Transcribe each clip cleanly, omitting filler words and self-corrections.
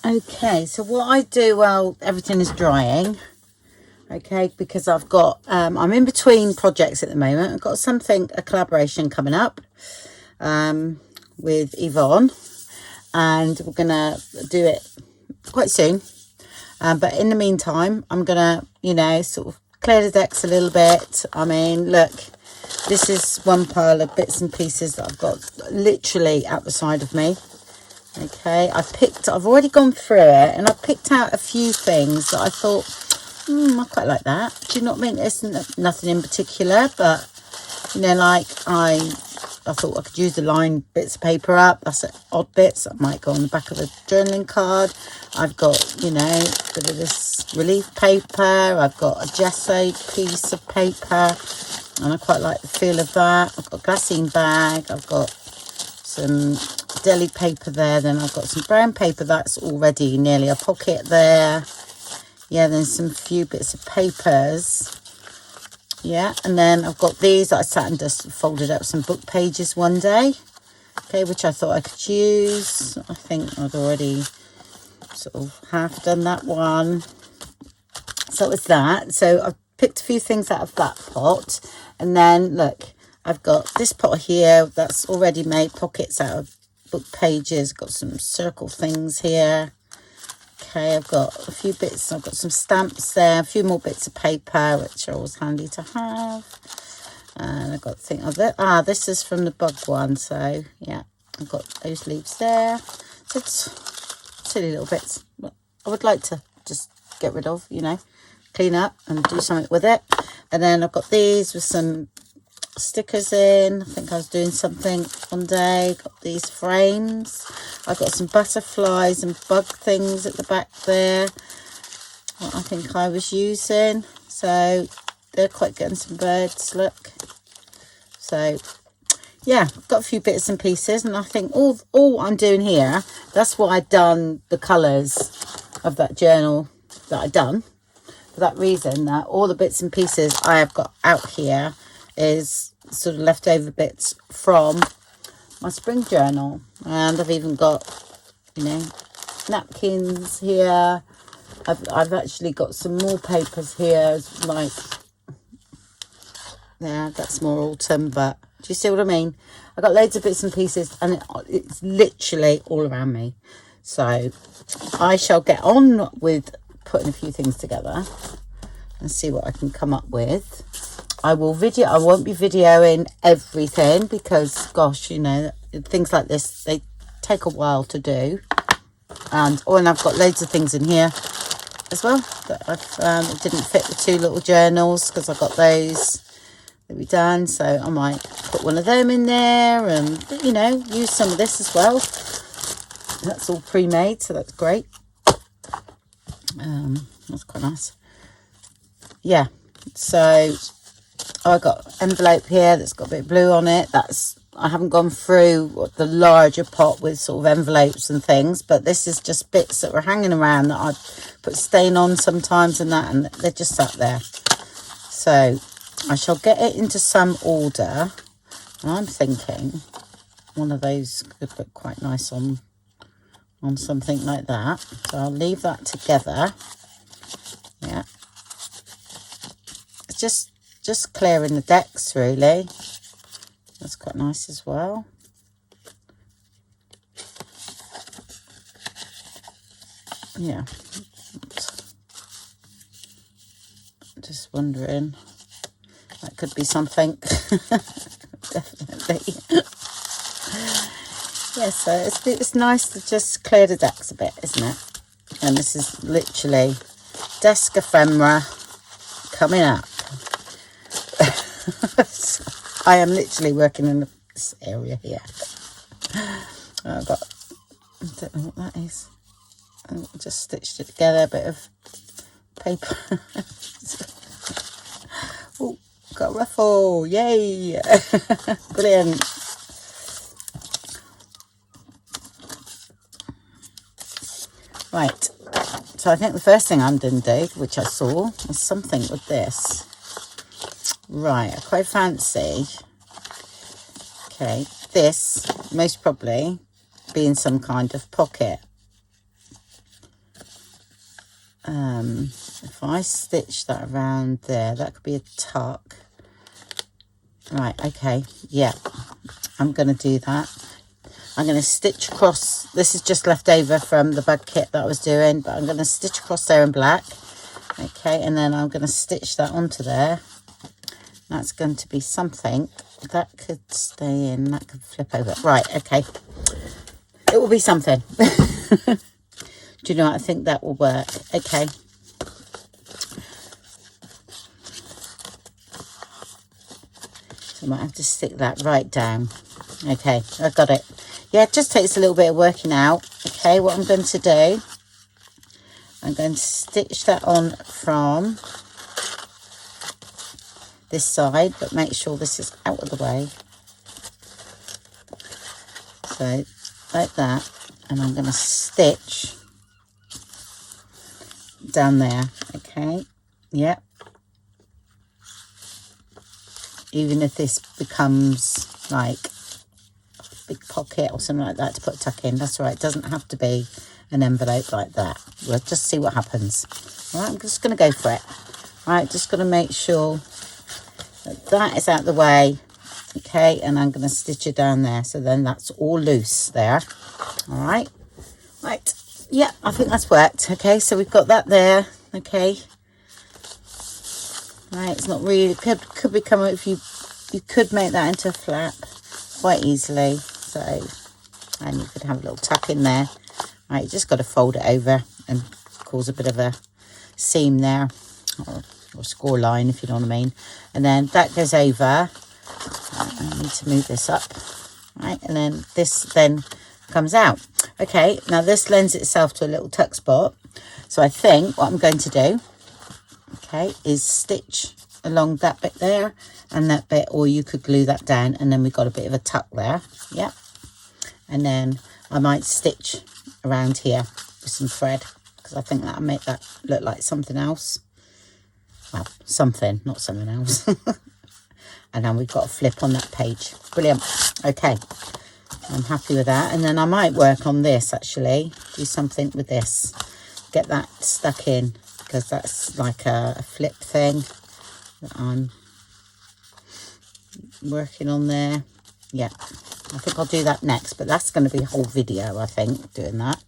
Okay, so what I do while everything is drying, okay, because I've got, I'm in between projects at the moment. I've got a collaboration coming up with Yvonne, and we're going to do it quite soon. But in the meantime, I'm going to, you know, sort of clear the decks a little bit. I mean, look, this is one pile of bits and pieces that I've got literally out the side of me. Okay, I've already gone through it, and I picked out a few things that I thought, I quite like that. Do you know what I mean? It's nothing in particular, but, you know, like I thought I could use the lined bits of paper up. That's odd bits that might go on the back of a journaling card. I've got, you know, a bit of this relief paper. I've got a gesso piece of paper, and I quite like the feel of that. I've got a glassine bag. I've got some deli paper there. Then I've got some brown paper that's already nearly a pocket there. Yeah, then some few bits of papers. Yeah, and then I've got these that I sat and just folded up some book pages one day. Okay, which I thought I could use. I think I'd already sort of half done that one. So it's that. So I've picked a few things out of that pot. And then, look, I've got this pot here that's already made pockets out of book pages. Got some circle things here. Okay, I've got a few bits. I've got some stamps there, a few more bits of paper, which are always handy to have. And I've got think of it. This is from the bug one. So yeah, I've got those leaves there. So it's silly little bits. I would like to just get rid of, you know, clean up and do something with it. And then I've got these with some stickers in. I think I was doing something one day. Got these frames. I've got some butterflies and bug things at the back there, what I think I was using. So they're quite good. And some birds, look. So yeah, got a few bits and pieces, and I think all I'm doing here, that's what I've done the colours of that journal that I've done. For that reason, that all the bits and pieces I have got out here is sort of leftover bits from my spring journal. And I've even got, you know, napkins here. I've actually got some more papers here, like, yeah, that's more autumn, but do you see what I mean? I've got loads of bits and pieces, and it's literally all around me. So I shall get on with putting a few things together and see what I can come up with. I won't be videoing everything because, gosh, you know, things like this, they take a while to do. And I've got loads of things in here as well that it didn't fit the two little journals because I got those that we done. So I might put one of them in there and, you know, use some of this as well. That's all pre-made, so that's great. That's quite nice. Yeah, so I got envelope here that's got a bit of blue on it. I haven't gone through the larger pot with sort of envelopes and things, but this is just bits that were hanging around that I put stain on sometimes and that, and they're just sat there. So I shall get it into some order, and I'm thinking one of those could look quite nice on something like that. So I'll leave that together. Yeah, it's just clearing the decks, really. That's quite nice as well. Yeah, just wondering, that could be something. Definitely. Yeah, so it's nice to just clear the decks a bit, isn't it? And this is literally desk ephemera coming up. I am literally working in this area here. I don't know what that is. I just stitched it together, a bit of paper. Oh, got a ruffle, yay! Brilliant. Right, so I think the first thing I'm going to do, which I saw, was something with this. Right, I quite fancy, okay, this most probably being some kind of pocket. if I stitch that around there, that could be a tuck. Right, okay, yeah, I'm going to do that. I'm going to stitch across. This is just left over from the bug kit that I was doing, but I'm going to stitch across there in black. Okay, and then I'm going to stitch that onto there. That's going to be something that could stay in, that could flip over. Right, okay. It will be something. Do you know what? I think that will work. Okay. I might have to stick that right down. Okay, I've got it. Yeah, it just takes a little bit of working out. Okay, what I'm going to do, I'm going to stitch that on from this side, but make sure this is out of the way. So, like that. And I'm going to stitch down there. Okay, yep. Even if this becomes like a big pocket or something like that to put a tuck in, that's right. It doesn't have to be an envelope like that. We'll just see what happens. All right, I'm just going to go for it. All right, just going to make sure that that is out of the way. Okay, and I'm going to stitch it down there. So then that's all loose there. All right. Right. Yeah, I think that's worked. Okay, so we've got that there. Okay. Right, it's not really, could become, if you could make that into a flap quite easily. So, and you could have a little tuck in there. Right, you just got to fold it over and cause a bit of a seam there, or score line, if you know what I mean. And then that goes over. I need to move this up. Right, and then this then comes out. Okay, now this lends itself to a little tuck spot. So I think what I'm going to do, okay, is stitch along that bit there and that bit, or you could glue that down, and then we've got a bit of a tuck there. Yep. And then I might stitch around here with some thread, because I think that'll make that look like something else. Well, something, not something else. And then we've got a flip on that page. Brilliant. Okay, I'm happy with that. And then I might work on this, actually, do something with this, get that stuck in, because that's like a flip thing that I'm working on there. Yeah, I think I'll do that next, but that's going to be a whole video, I think, doing that.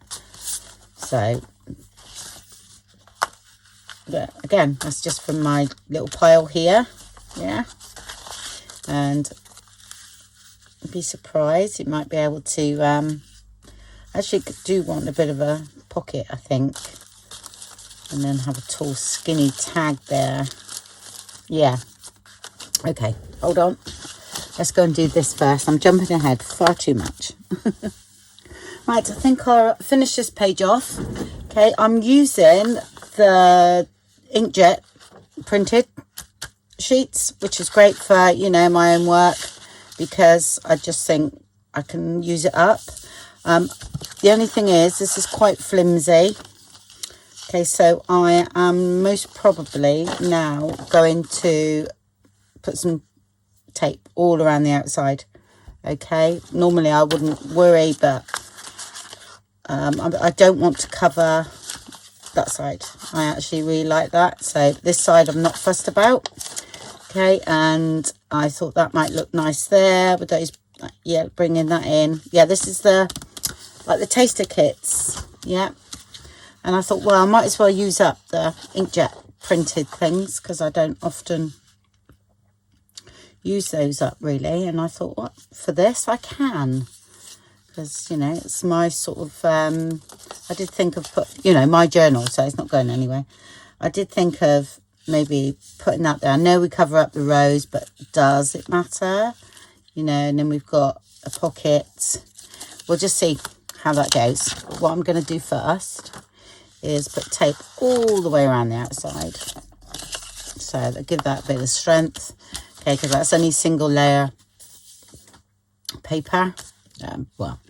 So, but again, that's just from my little pile here. Yeah, and I'd be surprised, it might be able to actually do want a bit of a pocket, I think, and then have a tall skinny tag there. Yeah, okay, hold on, let's go and do this first. I'm jumping ahead far too much. Right, I think I'll finish this page off. Okay, I'm using the inkjet printed sheets, which is great for, you know, my own work, because I just think I can use it up. The only thing is, this is quite flimsy. Okay, so I am most probably now going to put some tape all around the outside. Okay, normally I wouldn't worry, but I don't want to cover that side. I actually really like that. So this side I'm not fussed about. Okay, and I thought that might look nice there with those, yeah, bringing that in. Yeah, this is the, like the taster kits. Yeah, and I thought, well, I might as well use up the inkjet printed things, because I don't often use those up really. And I thought, what, for this I can, because, you know, it's my sort of I did think of you know, my journal, so it's not going anywhere. I did think of maybe putting that there. I know we cover up the rows, but does it matter, you know? And then we've got a pocket. We'll just see how that goes. What I'm going to do first is put tape all the way around the outside, so that give that a bit of strength. Okay, because that's only single layer paper, well,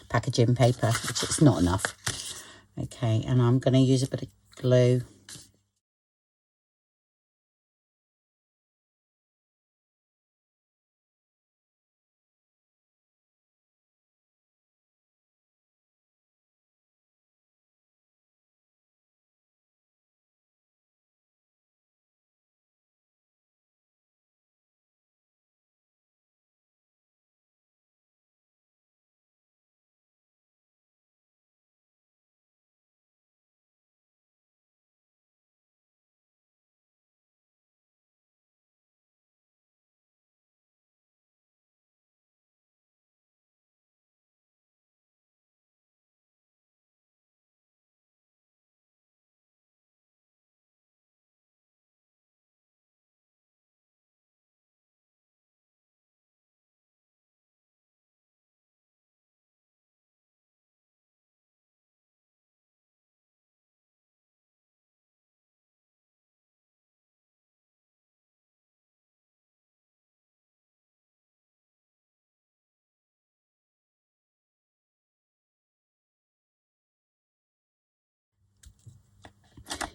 packaging paper, which is not enough. Okay, and I'm going to use a bit of glue.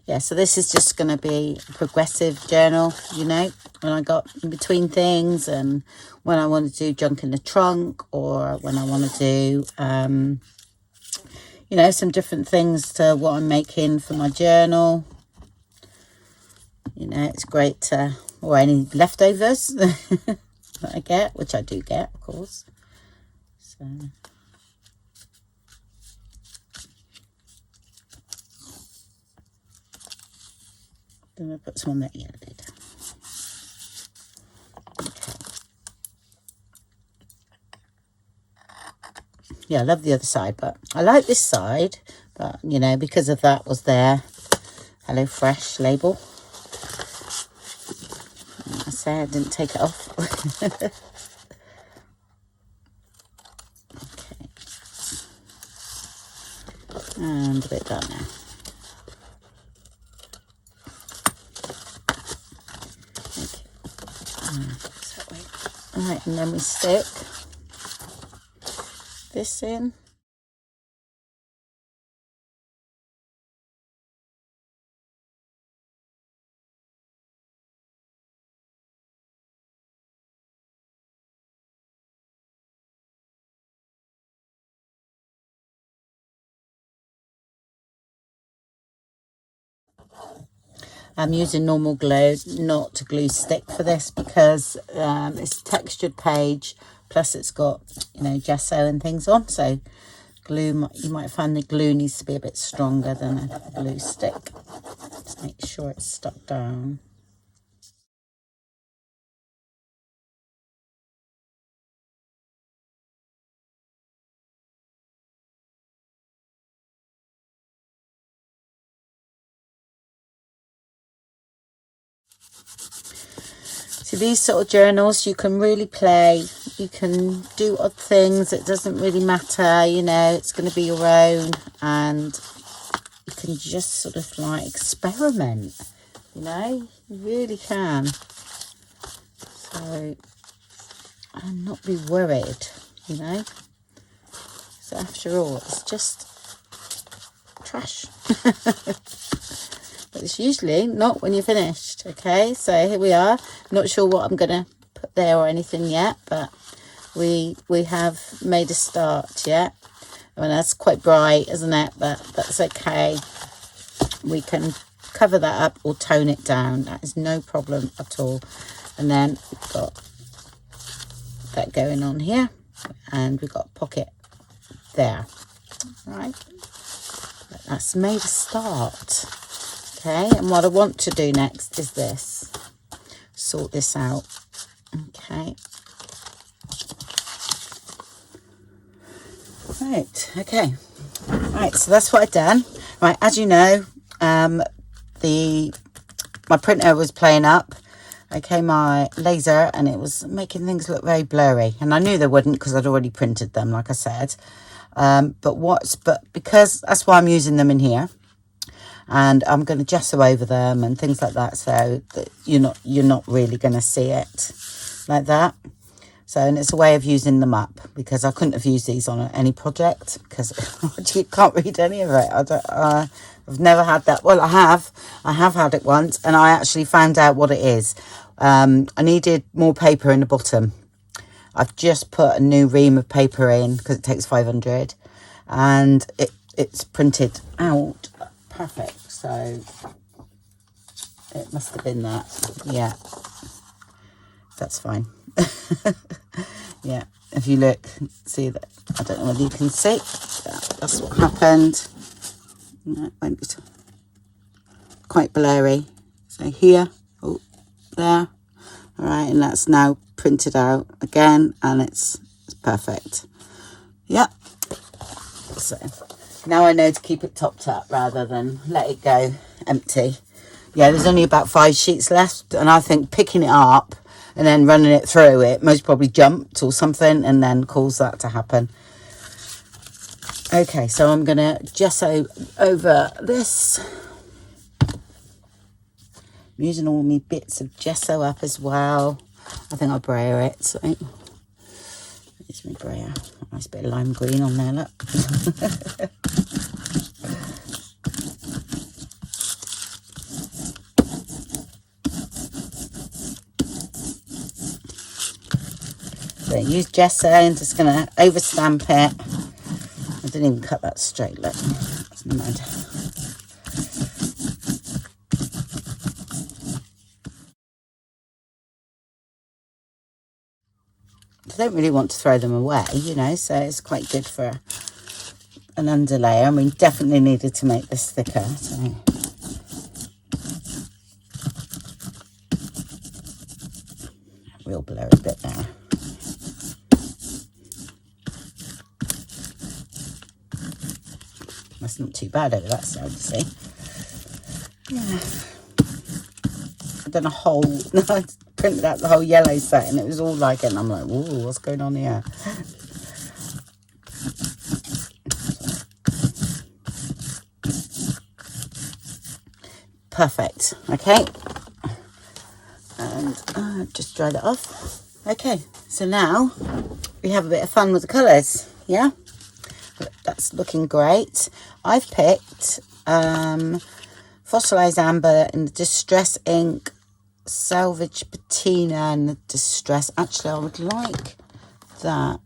yeah, so this is just going to be a progressive journal, you know, when I got in between things, and when I want to do junk in the trunk, or when I want to do, you know, some different things to what I'm making for my journal. You know, it's great to, or any leftovers that I get, which I do get, of course. So... then I'll put some on that yellow lid. Okay. Yeah, I love the other side, but I like this side, but you know, because of that was their Hello Fresh label. I say I didn't take it off. Okay. And a bit done now. Alright, and then we stick this in. I'm using normal glue, not glue stick for this, because it's a textured page, plus it's got, you know, gesso and things on, so glue, you might find the glue needs to be a bit stronger than a glue stick. Just make sure it's stuck down. So these sort of journals, you can really play, you can do odd things, it doesn't really matter, you know, it's going to be your own, and you can just sort of like experiment, you know, you really can. So, and not be worried, you know. So after all, it's just trash. But it's usually not when you're finished. Okay, so here we are. Not sure what I'm gonna put there or anything yet, but we have made a start. Yeah, I mean, that's quite bright, isn't it? But that's okay. We can cover that up or tone it down. That is no problem at all. And then we've got that going on here, and we've got a pocket there. Right, but that's made a start. Okay, and what I want to do next is this. Sort this out. Okay. Right, okay. Right, so that's what I've done. Right, as you know, my printer was playing up. Okay, my laser, and it was making things look very blurry. And I knew they wouldn't, because I'd already printed them, like I said. But because that's why I'm using them in here. And I'm going to gesso over them and things like that, so that you're not really going to see it like that. So, and it's a way of using them up, because I couldn't have used these on any project, because you can't read any of it. I've never had that. Well, I have had it once, and I actually found out what it is. I needed more paper in the bottom. I've just put a new ream of paper in, because it takes 500, and it's printed out perfect, so it must have been that. Yeah, that's fine. Yeah, if you look, see that, I don't know whether you can see, that's what happened. No, it won't be quite blurry. So here, oh, there, all right, and that's now printed out again, and it's perfect. Yeah, so now I know to keep it topped up rather than let it go empty. Yeah, there's only about 5 sheets left, and I think picking it up and then running it through, it most probably jumped or something and then caused that to happen. Okay, so I'm going to gesso over this. I'm using all my bits of gesso up as well. I think I'll brayer it. So here's my brayer. Nice bit of lime green on there, look. going to use gesso and just going to over stamp it. I didn't even cut that straight, look. Never mind. I don't really want to throw them away, you know, so it's quite good for an underlayer. And we definitely needed to make this thicker, so. Real blurry bit there. That's not too bad over that side, you see. Yeah. I've done a whole, I printed out the whole yellow set and it was all like it, and I'm like, whoa, what's going on here? Perfect, okay. And just dry that off. Okay, so now we have a bit of fun with the colours, yeah? That's looking great. I've picked Fossilized Amber in the Distress Ink, Salvage Patina and the Distress. Actually, I would like that.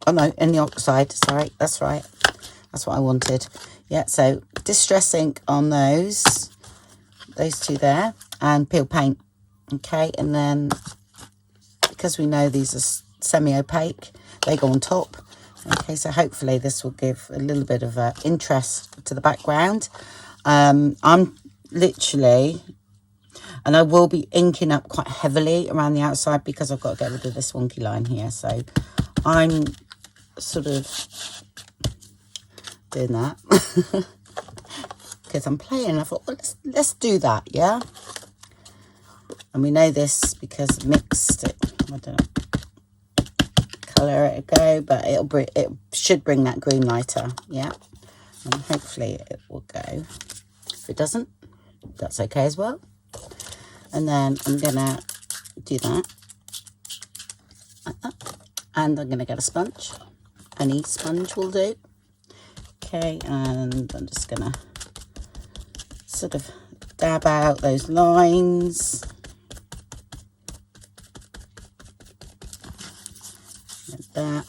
Oh no, in the Oxide, sorry, that's right. That's what I wanted. Yeah, so Distress Ink on those two there, and Peel Paint. Okay, and then because we know these are semi-opaque, they go on top. Okay, so hopefully this will give a little bit of interest to the background. I'm literally, and I will be inking up quite heavily around the outside because I've got to get rid of this wonky line here. So I'm sort of doing that because I'm playing. I thought, well, let's do that, yeah. And we know this because mixed it. I don't know. Colour it go, but it should bring that green lighter, yeah. And hopefully it will go. If it doesn't, that's okay as well. And then I'm gonna do that, and I'm gonna get a sponge. Any sponge will do. Okay, and I'm just gonna sort of dab out those lines. Like that.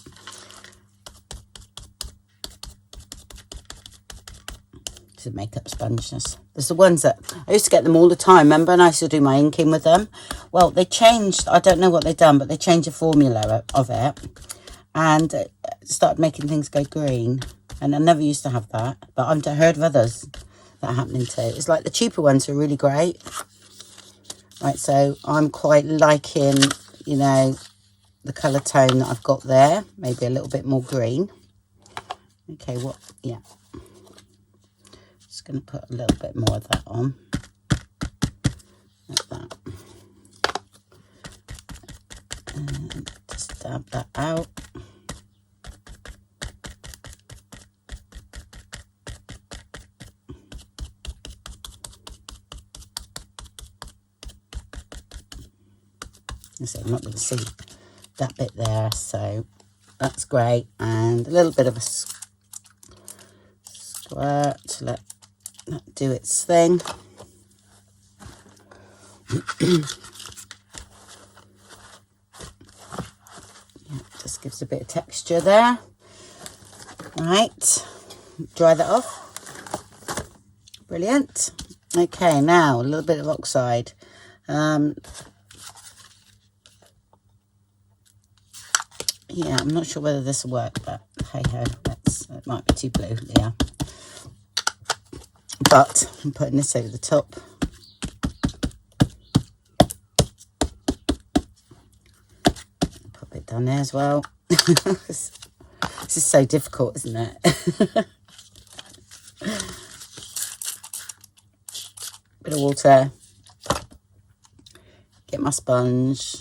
It's a makeup sponge. There's the ones that I used to get them all the time, remember? And I used to do my inking with them. Well, they changed, I don't know what they've done, but they changed the formula of it and started making things go green. And I never used to have that, but I've heard of others that are happening too. It's like the cheaper ones are really great. Right, so I'm quite liking, you know, the colour tone that I've got there. Maybe a little bit more green. Okay, yeah. Just going to put a little bit more of that on. Like that. And just dab that out. So I'm not going to see that bit there, so that's great. And a little bit of a squirt to let that do its thing. Yeah, just gives a bit of texture there. Right, dry that off. Brilliant. Okay, now a little bit of oxide. Yeah, I'm not sure whether this will work, but hey ho, it might be too blue, yeah. But I'm putting this over the top. Put a bit down there as well. This is so difficult, isn't it? Bit of water. Get my sponge.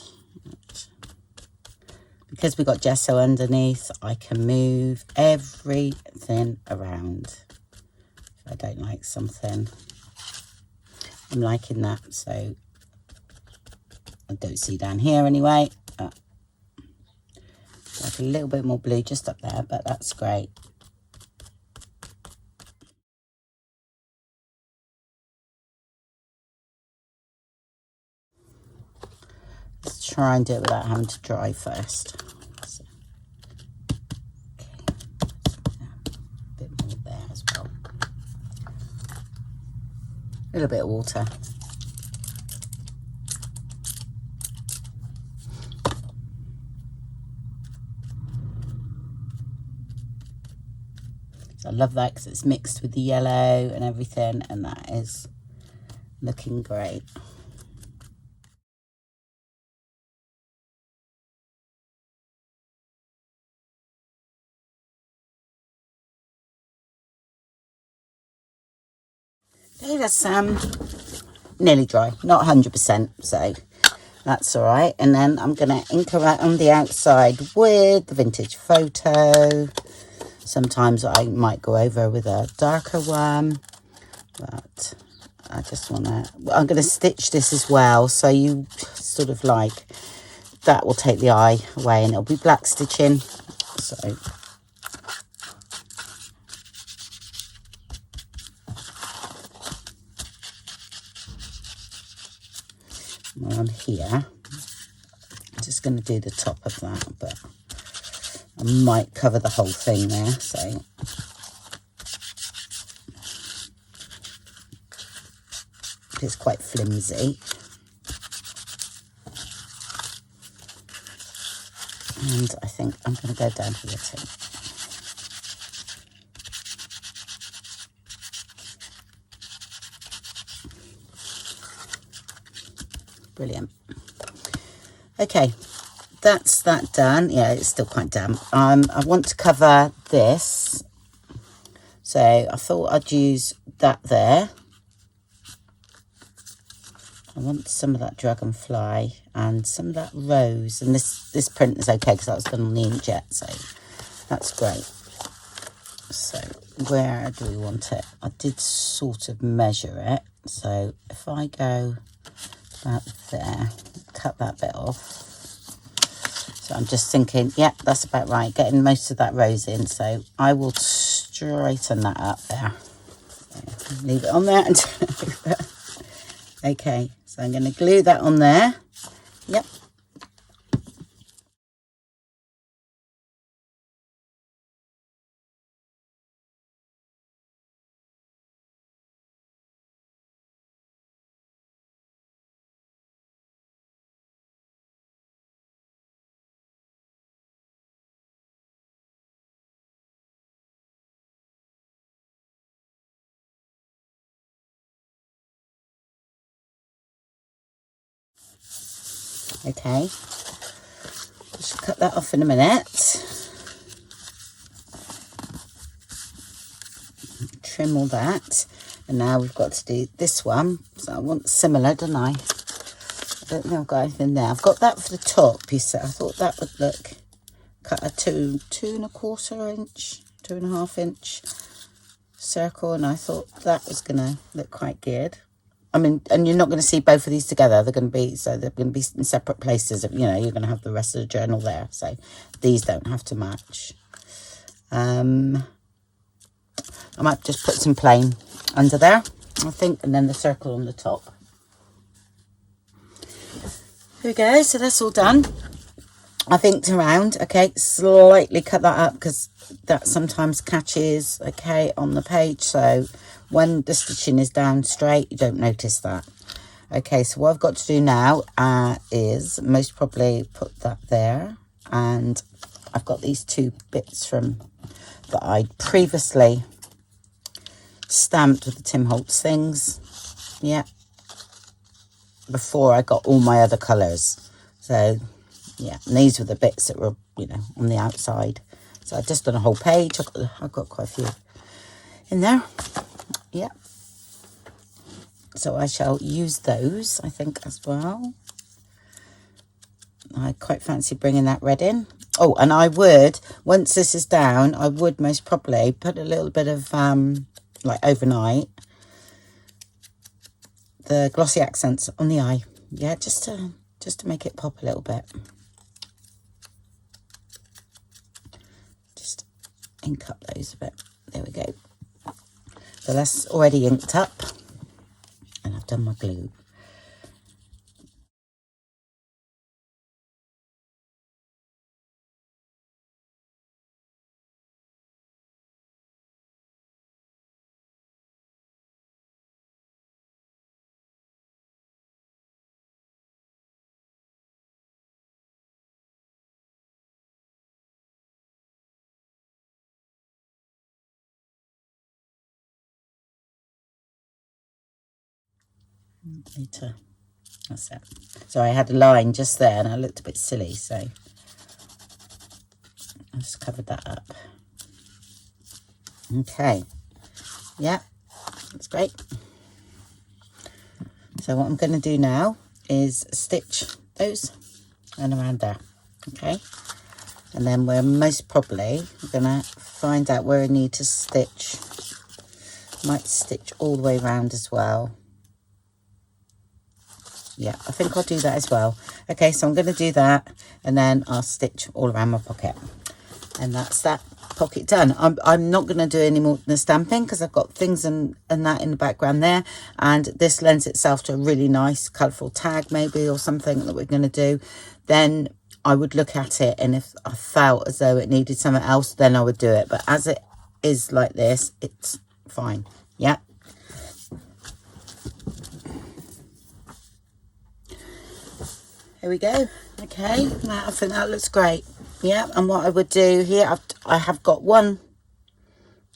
Because we've got gesso underneath, I can move everything around. If I don't like something, I'm liking that. So I don't see down here anyway. Like a little bit more blue just up there, but that's great. Let's try and do it without having to dry first. So, okay. A bit more there as well. A little bit of water. I love that because it's mixed with the yellow and everything, and that is looking great. Okay, that's nearly dry, not 100%, so that's all right. And then I'm going to ink around on the outside with the vintage photo. Sometimes I might go over with a darker one, but I just want to, I'm going to stitch this as well, so you sort of like, that will take the eye away, and it'll be black stitching. So on here, I'm just going to do the top of that, but I might cover the whole thing there, so it's quite flimsy. And I think I'm going to go down to the tape. Brilliant. Okay, that's that done. Yeah, it's still quite damp. I want to cover this, so I thought I'd use that there. I want some of that dragonfly and some of that rose, and this print is okay because that was done on the inkjet, so that's great. So where do we want it? I did sort of measure it, so if I go about there, cut that bit off. So I'm just thinking, yeah, that's about right, getting most of that rose in, so I will straighten that up there. So leave it on there until okay, so I'm going to glue that on there. Yep. Okay, just cut that off in a minute. Trim all that, and now we've got to do this one. So I want similar, don't I? I don't think I've got anything there. I've got that for the top, you see. I thought that would look, cut a 2.25 inch, 2.5 inch circle, and I thought that was gonna look quite good. I mean, and you're not going to see both of these together. They're going to be, so they're going to be in separate places. You know, you're going to have the rest of the journal there. So these don't have to match. I might just put some plain under there, I think, and then the circle on the top. Here we go. So that's all done. I've inked around. Okay, slightly cut that up because that sometimes catches, okay, on the page. So when the stitching is down straight, you don't notice that. Okay, so what I've got to do now is most probably put that there, and I've got these two bits from that I previously stamped with the Tim Holtz things, yeah, before I got all my other colours. So yeah, and these were the bits that were, you know, on the outside. So I've just done a whole page. I've got quite a few in there. Yeah, so I shall use those, I think, as well. I quite fancy bringing that red in. Oh, and I would, once this is down, I would most probably put a little bit of like overnight, the glossy accents on the eye. Yeah, just to make it pop a little bit. Just ink up those a bit. There we go. So that's already inked up, and I've done my glue. Need to, that's it. Sorry, I had a line just there and I looked a bit silly, so I just covered that up. Okay, yeah, that's great. So what I'm going to do now is stitch those and around there, okay? And then we're most probably going to find out where I need to stitch. Might stitch all the way around as well. Yeah, I think I'll do that as well. Okay, so I'm going to do that and then I'll stitch all around my pocket. And that's that pocket done. I'm not going to do any more than the stamping because I've got things and that in the background there. And this lends itself to a really nice colourful tag maybe or something that we're going to do. Then I would look at it, and if I felt as though it needed something else, then I would do it. But as it is like this, it's fine. Yeah. Here we go. Okay, I think that looks great. Yeah, and what I would do here, I have got one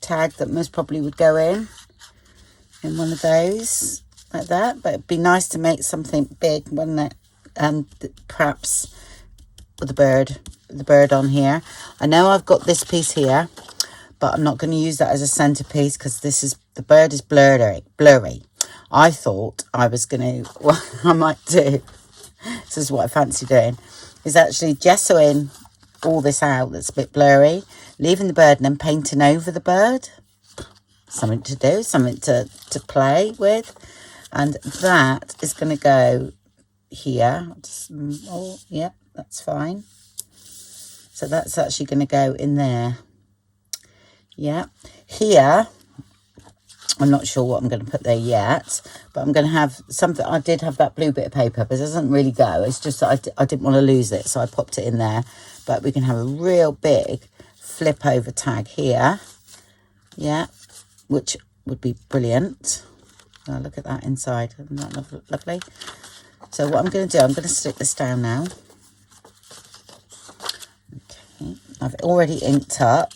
tag that most probably would go in one of those like that, but it'd be nice to make something big, wouldn't it? And perhaps with the bird on here. I know I've got this piece here, but I'm not going to use that as a centerpiece because the bird is blurry. I thought I was going to, what I might do, this is what I fancy doing, is actually gessoing all this out that's a bit blurry, leaving the bird and then painting over the bird. Something to do, something to play with. And that is going to go here. Oh, yeah, that's fine. So that's actually going to go in there. Yeah. Here, I'm not sure what I'm going to put there yet, but I'm going to have something. I did have that blue bit of paper, but it doesn't really go. It's just that I didn't want to lose it, so I popped it in there. But we can have a real big flip over tag here. Yeah, which would be brilliant. Oh, look at that inside. Isn't that lovely? So what I'm going to do, I'm going to stick this down now. Okay, I've already inked up.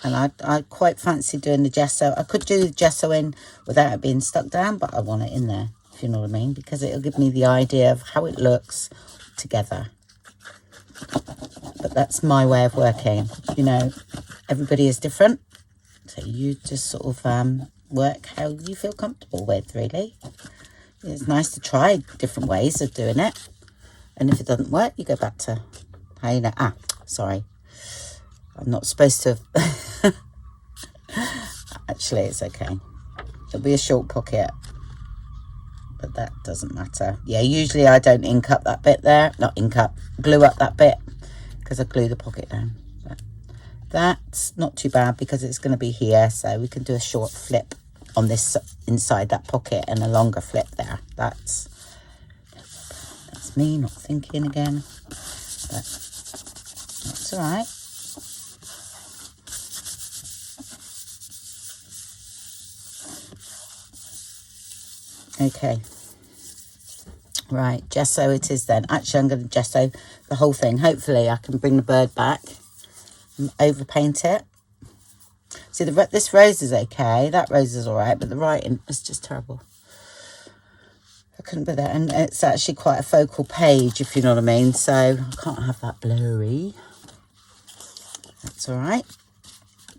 And I quite fancy doing the gesso. I could do the gesso in without it being stuck down, but I want it in there, if you know what I mean, because it'll give me the idea of how it looks together. But that's my way of working. You know, everybody is different. So you just sort of work how you feel comfortable with, really. It's nice to try different ways of doing it. And if it doesn't work, you go back to how you know. Sorry. I'm not supposed to. Actually, it's okay. It'll be a short pocket, but that doesn't matter. Yeah, usually I don't ink up that bit there. Not ink up, glue up that bit, because I glue the pocket down. But that's not too bad because it's going to be here, so we can do a short flip on this inside that pocket and a longer flip there. That's me not thinking again, but that's all right. Okay, right, gesso it is then. Actually, I'm going to gesso the whole thing. Hopefully I can bring the bird back and overpaint it. See, this rose is okay, that rose is all right, but the writing is just terrible. I couldn't put that, and it's actually quite a focal page, if you know what I mean, so I can't have that blurry. That's all right.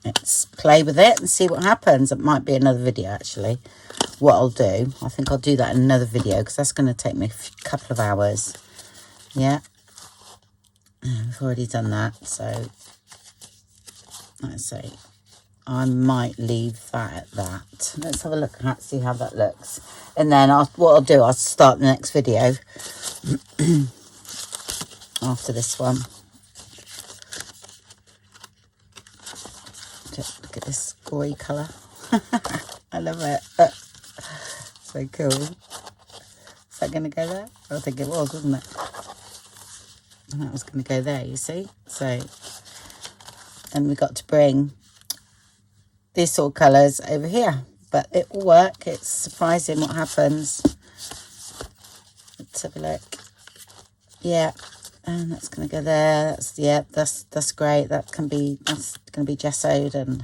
Let's play with it and see what happens. It might be another video, actually. What I'll do, I think I'll do that in another video because that's going to take me a couple of hours. Yeah, I've already done that, so let's see. I might leave that at that. Let's have a look at see how that looks, and then what I'll do, I'll start the next video after this one. Just look at this gory colour. I love it. So cool. Is that going to go there? I think it was, wasn't it? And that was going to go there, you see? So, and we got to bring these sort of colours over here. But it will work. It's surprising what happens. Let's have a look. Yeah. And that's going to go there. That's great. That's going to be gessoed and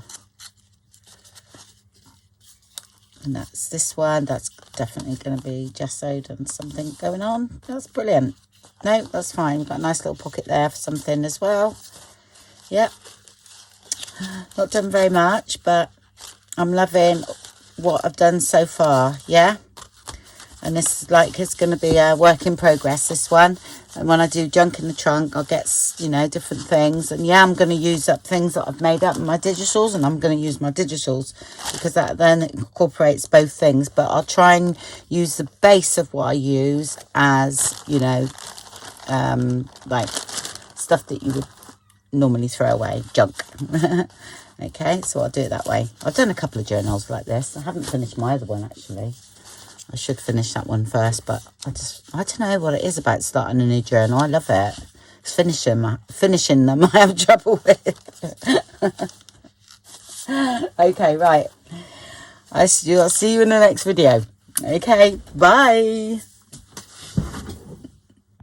that's this one. That's definitely going to be gessoed and something going on. That's brilliant. No, that's fine. We've got a nice little pocket there for something as well. Yep. Not done very much, but I'm loving what I've done so far. Yeah. And this is like, it's going to be a work in progress, this one. And when I do junk in the trunk, I'll get, you know, different things. And yeah, I'm going to use up things that I've made up in my digitals, and I'm going to use my digitals because that then incorporates both things. But I'll try and use the base of what I use as, you know, like stuff that you would normally throw away, junk. Okay, so I'll do it that way. I've done a couple of journals like this. I haven't finished my other one, actually. I should finish that one first, but I don't know what it is about starting a new journal. I love it. It's finishing them I have trouble with. Okay, right. I'll see you in the next video. Okay, bye.